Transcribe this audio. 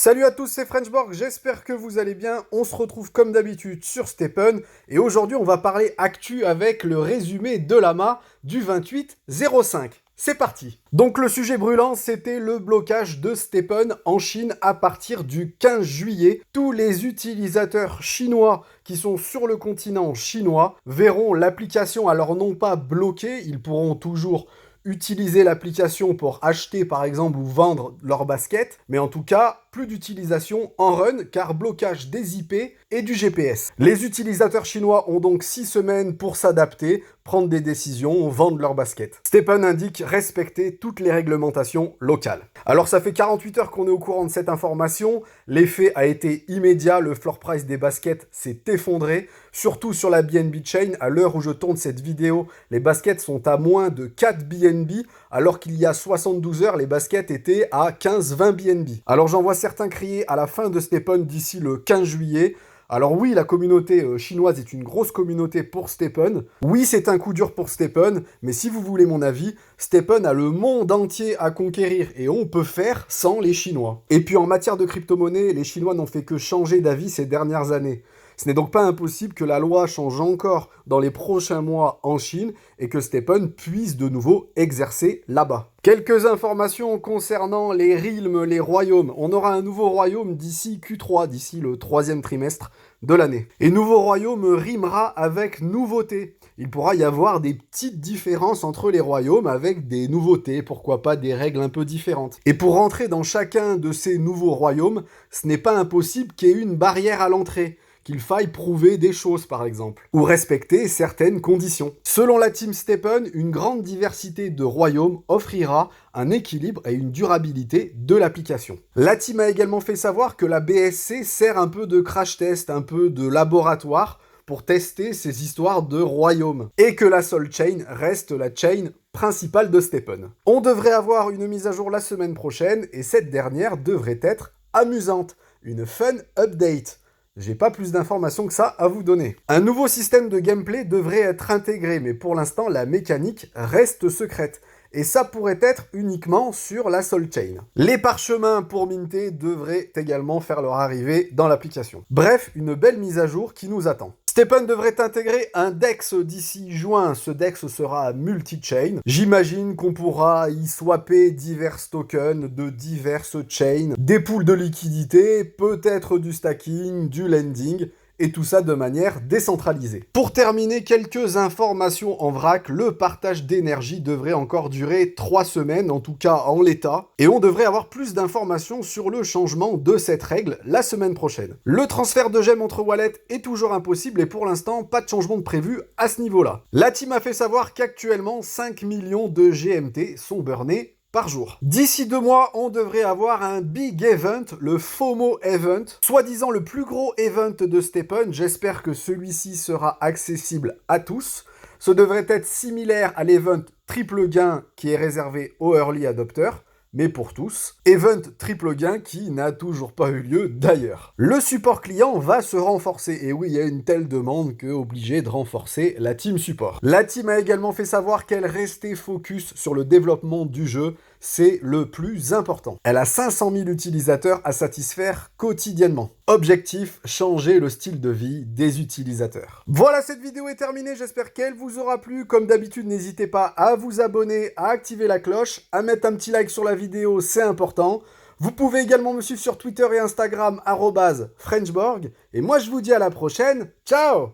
Salut à tous, c'est Frenchborg, j'espère que vous allez bien. On se retrouve comme d'habitude sur Stephen et aujourd'hui on va parler actu avec le résumé de l'AMA du 28-05. C'est parti. Donc le sujet brûlant, c'était le blocage de Stephen en Chine à partir du 15 juillet. Tous les utilisateurs chinois qui sont sur le continent chinois verront l'application alors non pas bloquée, ils pourront toujours utiliser l'application pour acheter par exemple ou vendre leur basket, mais en tout cas, plus d'utilisation en run car blocage des IP et du GPS. Les utilisateurs chinois ont donc 6 semaines pour s'adapter, prendre des décisions, vendre leur basket. Stephen indique respecter toutes les réglementations locales. Alors ça fait 48 heures qu'on est au courant de cette information, l'effet a été immédiat, le floor price des baskets s'est effondré, surtout sur la BNB Chain. À l'heure où je tourne cette vidéo, les baskets sont à moins de 4 BNB, alors qu'il y a 72 heures, les baskets étaient à 15-20 BNB. Alors j'en vois certains crier à la fin de Stephen d'ici le 15 juillet. Alors oui, la communauté chinoise est une grosse communauté pour Stephen. Oui, c'est un coup dur pour Stephen, mais si vous voulez mon avis, Stephen a le monde entier à conquérir et on peut faire sans les Chinois. Et puis en matière de crypto-monnaie, les Chinois n'ont fait que changer d'avis ces dernières années. Ce n'est donc pas impossible que la loi change encore dans les prochains mois en Chine et que Stephen puisse de nouveau exercer là-bas. Quelques informations concernant les realms, les royaumes. On aura un nouveau royaume d'ici Q3, d'ici le 3e trimestre de l'année. Et nouveau royaume rimera avec nouveauté. Il pourra y avoir des petites différences entre les royaumes avec des nouveautés, pourquoi pas des règles un peu différentes. Et pour rentrer dans chacun de ces nouveaux royaumes, ce n'est pas impossible qu'il y ait une barrière à l'entrée, qu'il faille prouver des choses par exemple, ou respecter certaines conditions. Selon la team Stephen, une grande diversité de royaumes offrira un équilibre et une durabilité de l'application. La team a également fait savoir que la BSC sert un peu de crash test, un peu de laboratoire, pour tester ces histoires de royaumes, et que la Sol Chain reste la chain principale de Stephen. On devrait avoir une mise à jour la semaine prochaine, et cette dernière devrait être amusante, une fun update. J'ai pas plus d'informations que ça à vous donner. Un nouveau système de gameplay devrait être intégré, mais pour l'instant, la mécanique reste secrète. Et ça pourrait être uniquement sur la Sol Chain. Les parchemins pour minter devraient également faire leur arrivée dans l'application. Bref, une belle mise à jour qui nous attend. Stephen devrait intégrer un DEX d'ici juin. Ce DEX sera multi-chain. J'imagine qu'on pourra y swapper divers tokens de diverses chains, des pools de liquidité, peut-être du stacking, du lending, et tout ça de manière décentralisée. Pour terminer, quelques informations en vrac. Le partage d'énergie devrait encore durer 3 semaines, en tout cas en l'état, et on devrait avoir plus d'informations sur le changement de cette règle la semaine prochaine. Le transfert de gemmes entre wallets est toujours impossible et pour l'instant, pas de changement de prévu à ce niveau-là. La team a fait savoir qu'actuellement, 5 millions de GMT sont burnés par jour. D'ici 2 mois, on devrait avoir un big event, le FOMO event, soi-disant le plus gros event de Stephen. J'espère que celui-ci sera accessible à tous. Ce devrait être similaire à l'event triple gain qui est réservé aux early adopters, mais pour tous. Event triple gain qui n'a toujours pas eu lieu d'ailleurs. Le support client va se renforcer. Et oui, il y a une telle demande que obligé de renforcer la team support. La team a également fait savoir qu'elle restait focus sur le développement du jeu. C'est le plus important. Elle a 500 000 utilisateurs à satisfaire quotidiennement. Objectif, changer le style de vie des utilisateurs. Voilà, cette vidéo est terminée, j'espère qu'elle vous aura plu. Comme d'habitude, n'hésitez pas à vous abonner, à activer la cloche, à mettre un petit like sur la vidéo, c'est important. Vous pouvez également me suivre sur Twitter et Instagram, @Frenchborg. Et moi, je vous dis à la prochaine. Ciao!